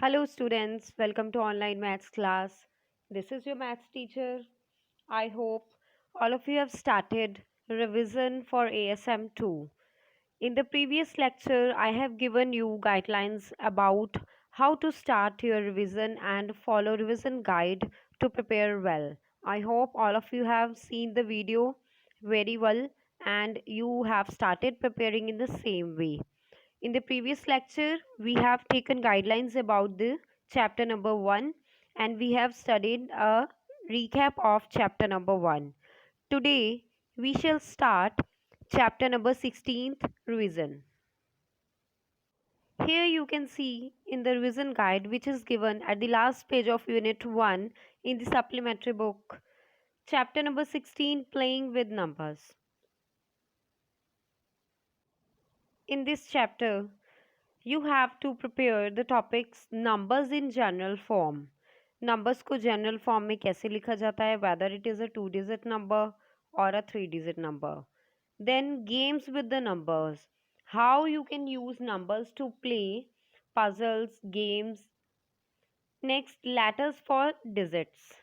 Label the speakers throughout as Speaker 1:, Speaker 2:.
Speaker 1: Hello, students. Welcome to online maths class. This is your maths teacher. I hope all of you have started revision for ASM 2. In the previous lecture, I have given you guidelines about how to start your revision and follow revision guide to prepare well. I hope all of you have seen the video very well and you have started preparing in the same way. In the previous lecture, we have taken guidelines about the chapter number 1 and we have studied a recap of chapter number 1. Today, we shall start chapter number 16th revision. Here you can see in the revision guide which is given at the last page of unit 1 in the supplementary book, chapter number 16 playing with numbers. In this chapter, you have to prepare the topics numbers in general form. Numbers को general form में कैसे लिखा जाता है, whether it is a 2-digit number or a 3-digit number. Then games with the numbers, how you can use numbers to play puzzles, games. Next, letters for digits.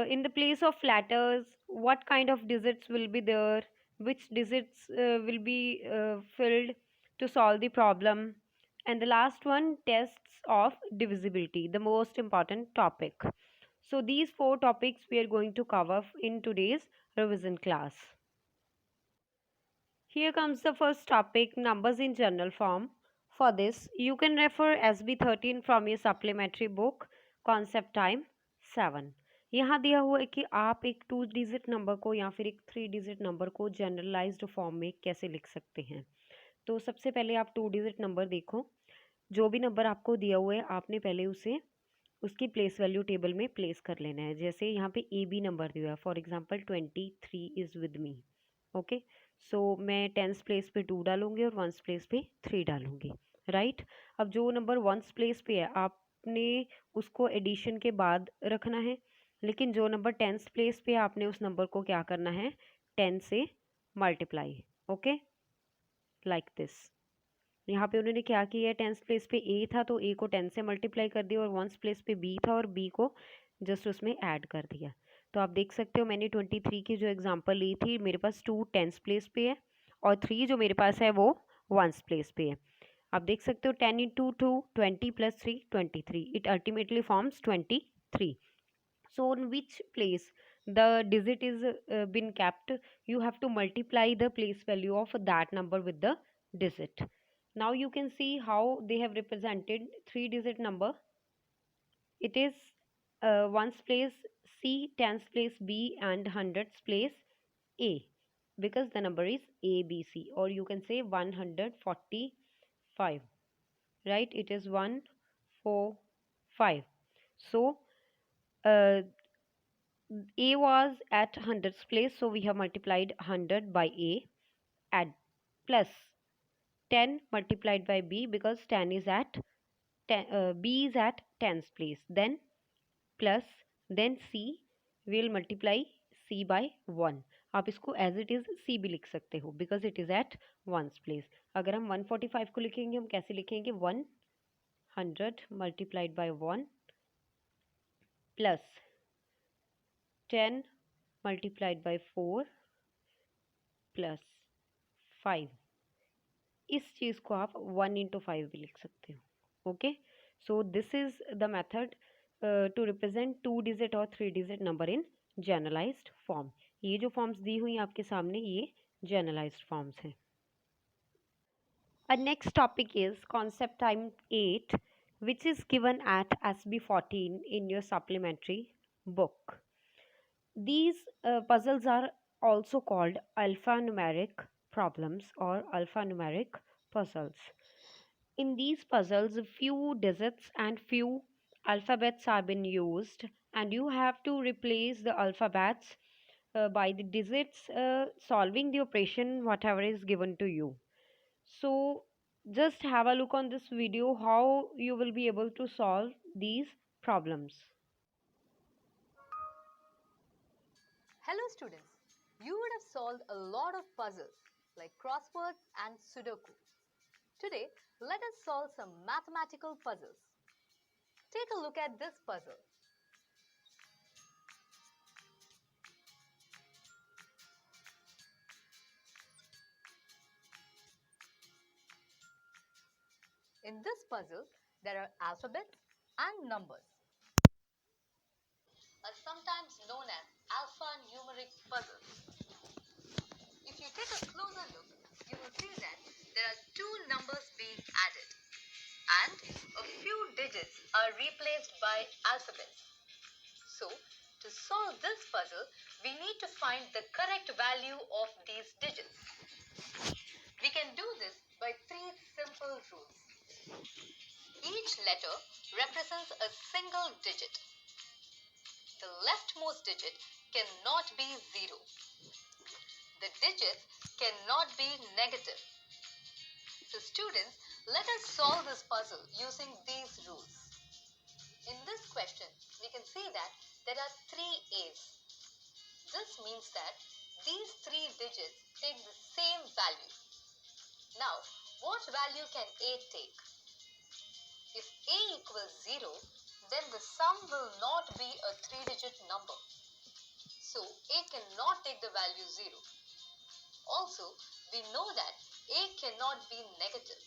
Speaker 1: In the place of letters, what kind of digits will be there, which digits will be filled to solve the problem, and the last one, tests of divisibility, the most important topic. So these four topics we are going to cover in today's revision class. Here comes the first topic, numbers in general form. For this, you can refer SB 13 from your supplementary book, Concept Time 7. यहाँ दिया हुआ है कि आप एक 2 digit number को या फिर एक 3 डिजिट नंबर को जनरलाइज्ड फॉर्म में कैसे लिख सकते हैं। तो सबसे पहले आप 2 डिजिट नंबर देखो, जो भी नंबर आपको दिया हुआ है आपने पहले उसे उसकी प्लेस वैल्यू टेबल में प्लेस कर लेना है। जैसे यहाँ पे ए बी नंबर दिया है, for example 23 is with me. Okay, so मैं टेंस प्लेस पे 2 डालूंगी और वंस प्लेस पे 3 डालूंगी। राइट, अब जो नंबर वंस प्लेस पे है आपने उसको एडिशन के बाद रखना है, लेकिन जो नंबर टेंस प्लेस पे है आपने उस नंबर को क्या करना है, 10 से मल्टीप्लाई। Okay, like this. यहाँ पे उन्होंने क्या किया है, टेंस प्लेस पे ए था तो ए को 10 से मल्टीप्लाई कर दिया और वंस प्लेस पे बी था और बी को जस्ट उसमें ऐड कर दिया। तो आप देख सकते हो मैंने 23 की जो एग्जांपल ली थी, मेरे पास 2 टेंस प्लेस पे है और 3 जो मेरे पास है वो वंस प्लेस पे है। आप देख सकते हो 10 into 2 20 plus 3 23, it ultimately forms 23. So on which place the digit is been kept, you have to multiply the place value of that number with the digit. Now you can see how they have represented 3 digit number. It is ones place C, tens place B and hundreds place A, because the number is ABC, or you can say 145. Right, it is 145. So A was at hundreds place, so we have multiplied 100 by A, add plus 10 multiplied by B because 10 is at 10, B is at tens place, then plus, then C will multiply C by 1. आप इसको as it is C भी लिख सकते हो because it is at ones place. अगर हम 145 को लिखेंगे हम कैसे लिखेंगे, 100 multiplied by 1 plus 10 multiplied by 4 plus 5। इस चीज़ को आप 1 इंटू 5 भी लिख सकते हो। Okay, so this is the method to represent 2 digit और 3 digit number in generalised form. ये जो फॉर्म्स दी हुई आपके सामने ये जनरलाइज्ड फॉर्म्स हैं। Next topic is concept time 8 which is given at SB 14 in your supplementary book. These puzzles are also called alphanumeric problems or alphanumeric puzzles. In these puzzles, few digits and few alphabets are being used, and you have to replace the alphabets by the digits, solving the operation whatever is given to you. So just have a look on this video how you will be able to solve these problems.
Speaker 2: Hello students, you would have solved a lot of puzzles like crosswords and Sudoku. Today, let us solve some mathematical puzzles. Take a look at this puzzle. In this puzzle, there are alphabets and numbers, are sometimes known as alphanumeric puzzles. If you take a closer look, you will see that there are two numbers being added and a few digits are replaced by alphabets. So, to solve this puzzle, we need to find the correct value of these digits. We can do this by three simple rules. Each letter represents a single digit. The leftmost digit cannot be 0. The digits cannot be negative. So students, let us solve this puzzle using these rules. In this question, we can see that there are 3 A's. This means that these 3 digits take the same value. Now, what value can A take? If A equals 0, then the sum will not be a 3-digit number. So, A cannot take the value 0. Also, we know that A cannot be negative.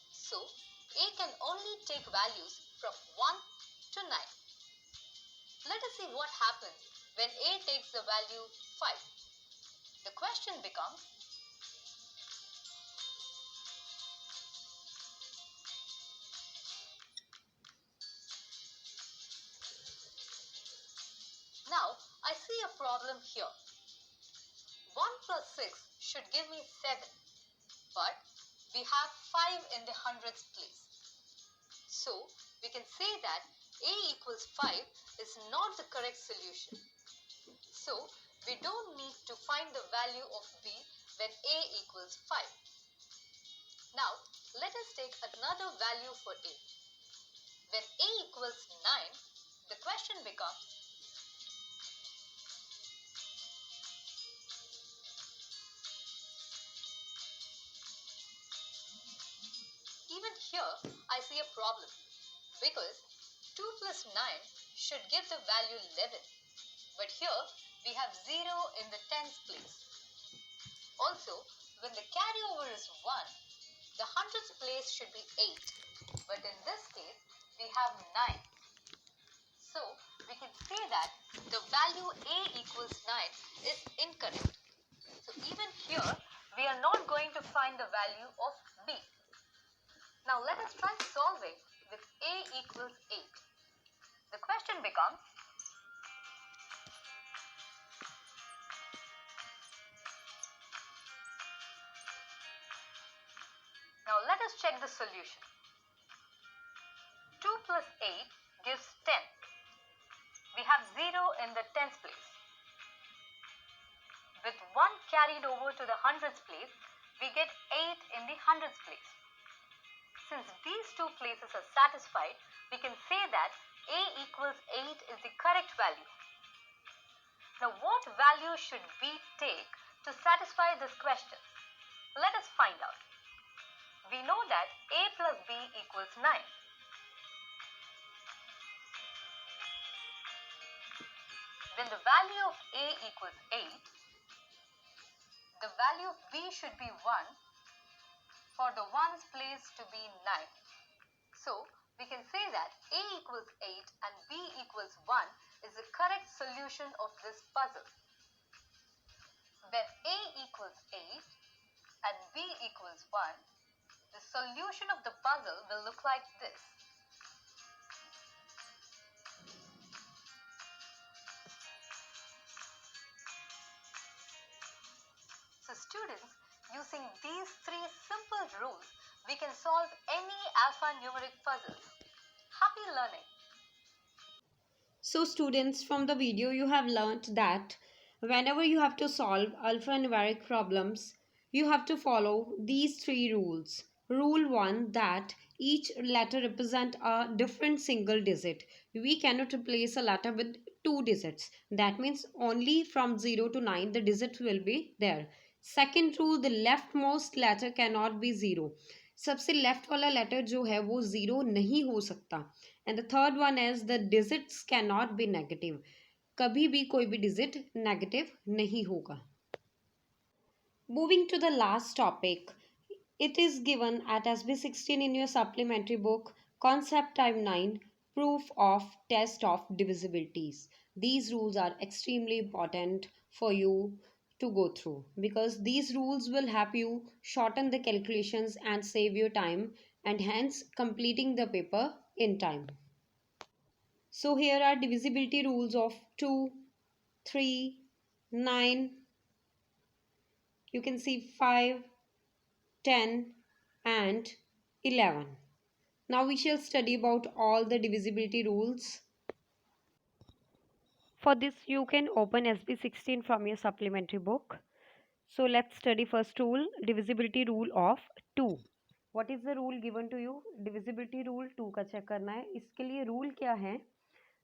Speaker 2: So, A can only take values from 1 to 9. Let us see what happens when A takes the value 5. The question becomes, now I see a problem here. 1 plus 6 should give me 7, but we have 5 in the hundreds place. So, we can say that A equals 5 is not the correct solution. So, we don't need to find the value of B when A equals 5. Now, let us take another value for A. When A equals 9, the question becomes, even here I see a problem because 2 plus 9 should give the value 11. But here we have 0 in the tens place. Also, when the carryover is 1, the hundreds place should be 8. But in this case, we have 9. So, we can say that the value A equals 9 is incorrect. So, even here, we are not going to find the value of B. Now, let us try solving with A equals 8. The question becomes, now let us check the solution. 2 plus 8 gives 10. We have 0 in the tens place. With 1 carried over to the hundreds place, we get 8 in the hundreds place. Since these two places are satisfied, we can say that A equals 8 is the correct value. Now, what value should B take to satisfy this question? Let us find out. We know that A plus B equals 9. When the value of A equals 8, the value of B should be 1 for the ones place to be 9. So, we can say that A equals 8 and B equals 1 is the correct solution of this puzzle. When A equals 8 and B equals 1, the solution of the puzzle will look like this. So students, using these 3 simple rules, we can solve any alphanumeric puzzles. Happy learning!
Speaker 1: So students, from the video you have learnt that whenever you have to solve alphanumeric problems, you have to follow these 3 rules. Rule 1, that each letter represent a different single digit. We cannot replace a letter with 2 digits. That means only from 0 to 9 the digits will be there. Second rule, the leftmost letter cannot be 0. सबसे left वाला letter जो है वो zero नहीं हो सकता। And the third one is the digits can not be negative, कभी भी कोई भी डिजिट नेगेटिव नहीं होगा। Moving to the last topic, it is given at SB16 in your supplementary book, Concept Time 9, Proof of Test of Divisibilities. These rules are extremely important for you to go through because these rules will help you shorten the calculations and save your time and hence completing the paper in time. So here are divisibility rules of 2, 3, 9, you can see 5, 10 and 11. Now we shall study about all the divisibility rules. For this you can open SB16 from your supplementary book. So let's study first rule, divisibility rule of 2. What is the rule given to you? Divisibility rule 2 का check करना है। इसके लिए rule क्या है?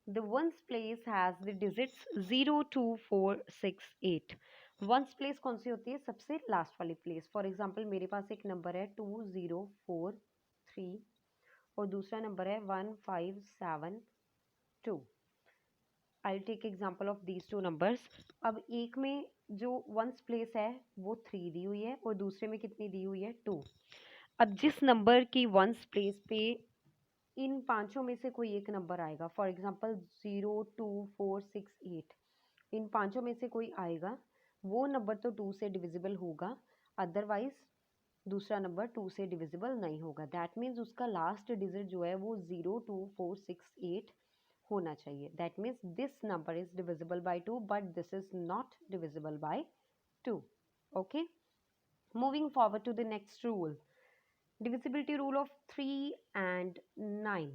Speaker 1: The ones place has the digits 0, 2, 4, 6, 8. Ones place कौन सी होती है? सबसे लास्ट वाली प्लेस। फॉर एग्जाम्पल मेरे पास एक नंबर है 2043 और दूसरा नंबर है 1572। I take example of these two numbers. अब एक में जो वंस प्लेस है वो 3 दी हुई है और दूसरे में कितनी दी हुई है? 2। अब जिस नंबर की वंस प्लेस पे इन पांचों में से कोई एक नंबर आएगा, फॉर एग्जाम्पल 0, 2, 4, 6, 8, इन पांचों में से कोई आएगा, वो नंबर तो 2 से डिविजिबल होगा, अदरवाइज दूसरा नंबर 2 से डिविजिबल नहीं होगा। दैट मीन्स उसका लास्ट डिजिट जो है वो 0, 2, 4, 6, 8 होना चाहिए। That means this number is divisible by 2 but this is not divisible by 2। Okay, moving forward to the next rule, divisibility rule of 3 and 9।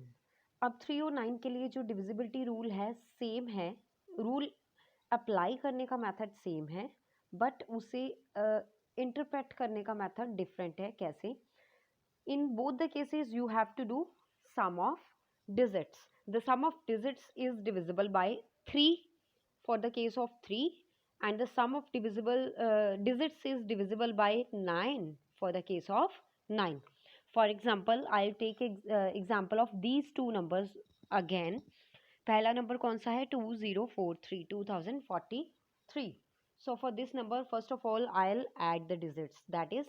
Speaker 1: अब 3 और 9 के लिए जो डिविजिबिलिटी रूल है सेम है, रूल अप्लाई करने का मेथड सेम है बट उसे इंटरप्रेट करने का मेथड डिफरेंट है। कैसे? In both the cases you have to do sum of digits. The sum of digits is divisible by 3 for the case of 3 and the sum of divisible digits is divisible by 9 for the case of 9. For example, I'll take example of these two numbers again. पहला number कौन सा है? 2043, 2043. So for this number, first of all I'll add the digits, that is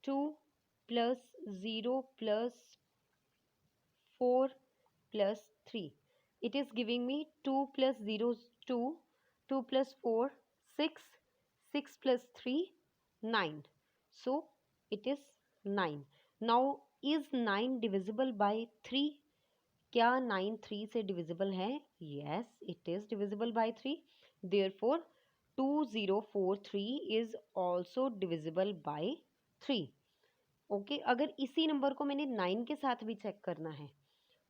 Speaker 1: 2 plus 0 plus 4 plus 3. It is giving me 2 plus 0 is 2, 2 plus 4 6, 6 plus 3 9. So it is 9. Now is 9 divisible by 3? क्या 9 3 से divisible है? Yes, it is divisible by 3. Therefore 2043 is also divisible by 3. Okay, अगर इसी number को मैंने 9 के साथ भी चेक करना है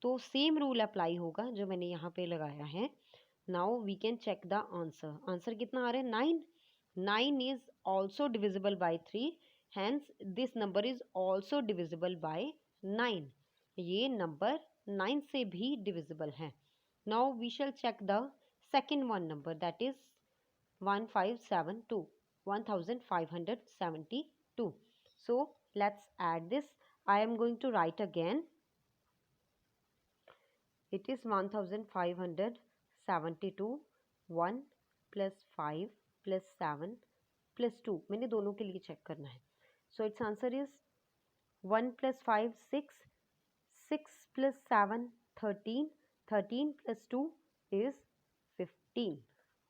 Speaker 1: तो सेम रूल अप्लाई होगा जो मैंने यहाँ पे लगाया है। Now we can check the answer. Answer कितना आ रहा है? 9। 9 is also divisible by 3, hence this number is also divisible by 9। ये नंबर 9 से भी डिविजिबल है। Now we shall check the second one number, that is 1572, 1572. So let's add this. I am going to write again. It is 1572, 1 plus 5 plus 7 plus 2. मैंने दोनों के लिए check करना है। So its answer is 1 plus 5 6, 6 plus 7 13, 13 plus 2 is 15.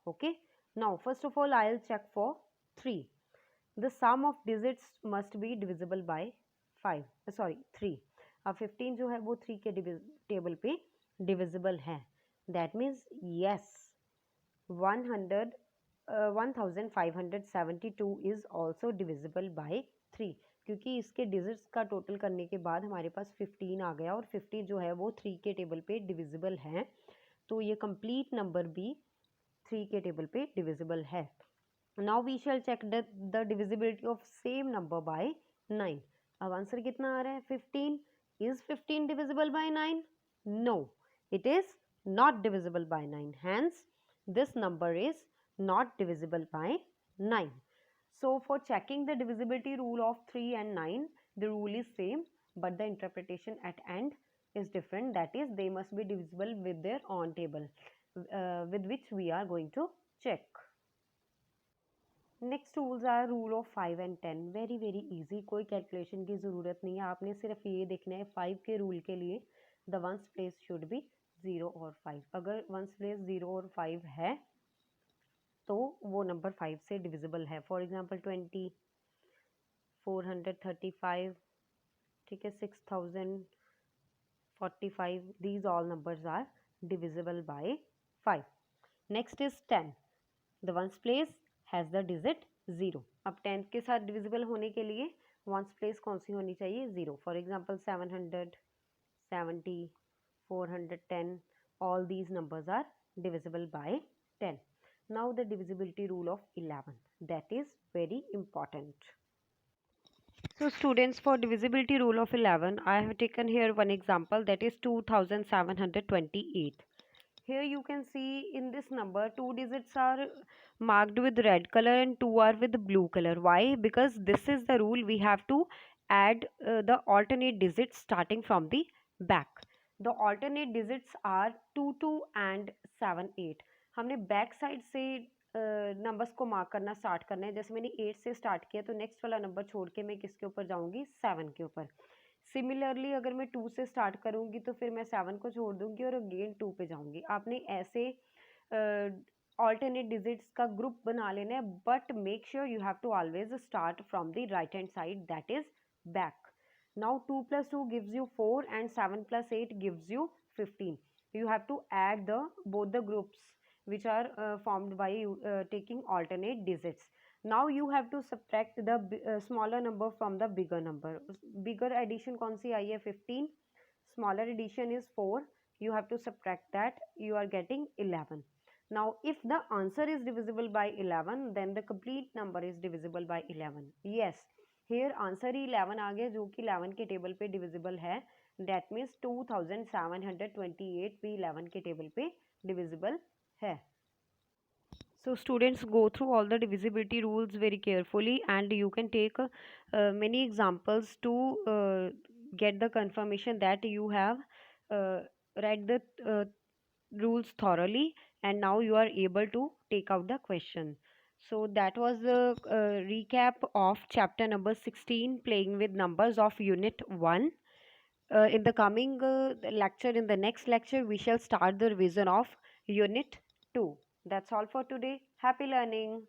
Speaker 1: Okay. Now first of all I'll check for 3. The sum of digits must be divisible by 5, sorry 3. अब 15 जो है वो 3 के टेबल पे डिविजिबल है। That means yes 1572 is also divisible by 3, क्योंकि इसके digits का टोटल करने के बाद हमारे पास 15 आ गया और 15 जो है वो 3 के टेबल पे डिविजिबल है, तो ये कंप्लीट नंबर भी 3 के टेबल पे डिविजिबल है। Now we shall check the divisibility of same number by 9. अब आंसर कितना आ रहा है? 15. Is 15 divisible by 9? No, it is not divisible by 9. Hence, this number is not divisible by 9. So for checking the divisibility rule of 3 and 9, the rule is same. but the interpretation at end is different. That is, they must be divisible with their own table, with which we are going to check. Next rules are rule of 5 and 10. Very very easy, कोई calculation की ज़रूरत नहीं है, आपने सिर्फ ये देखना है 5 के रूल के लिए the ones place should be 0 और 5. अगर वंस प्लेस 0 और 5 है तो वो नंबर 5 से डिविजिबल है. फॉर एग्जांपल 20, 435, ठीक है, 6045, these all numbers are divisible by 5. Next is 10. The ones place has the digit 0. अब 10 के साथ डिविजिबल होने के लिए वंस प्लेस कौन सी होनी चाहिए? 0. For example 770, 410, all these numbers are divisible by 10. Now the divisibility rule of 11, that is very important. So students, for divisibility rule of 11, I have taken here one example, that is 2728. Here you can see in this number, two digits are marked with red color and two are with blue color. Why? Because this is the rule, we have to add the alternate digits starting from the back. The alternate digits are 22 and 78. हमने back side से numbers को mark करना start करना है. जैसे मैंने 8 से start किया तो नेक्स्ट वाला नंबर छोड़ के मैं किसके ऊपर जाऊंगी? 7 के ऊपर. सिमिलरली अगर मैं 2 से स्टार्ट करूंगी तो फिर मैं 7 को छोड़ दूंगी और अगेन 2 पे जाऊंगी. आपने ऐसे ऑल्टरनेट डिजिट्स का ग्रुप बना लेना है, but make sure you have to always start from the right hand side, that is back. Now 2 plus 2 gives you 4 and 7 plus 8 gives you 15. You have to add the both the groups which are formed by taking alternate digits. Now you have to subtract the smaller number from the bigger number. Bigger addition कौन सी आई है? 15. Smaller addition is 4. You have to subtract that. You are getting 11. Now if the answer is divisible by 11, then the complete number is divisible by 11. Yes, here answer ही 11 आ गया जो कि 11 के table पे divisible है. दैट मीन्स 2728 भी 11 के टेबल पे डिविजिबल है. So students, go through all the divisibility rules very carefully and you can take many examples to get the confirmation that you have read the rules thoroughly and now you are able to take out the question. So that was the recap of chapter number 16, playing with numbers of unit 1. In the coming lecture, in the next lecture, we shall start the revision of unit 2. That's all for today. Happy learning.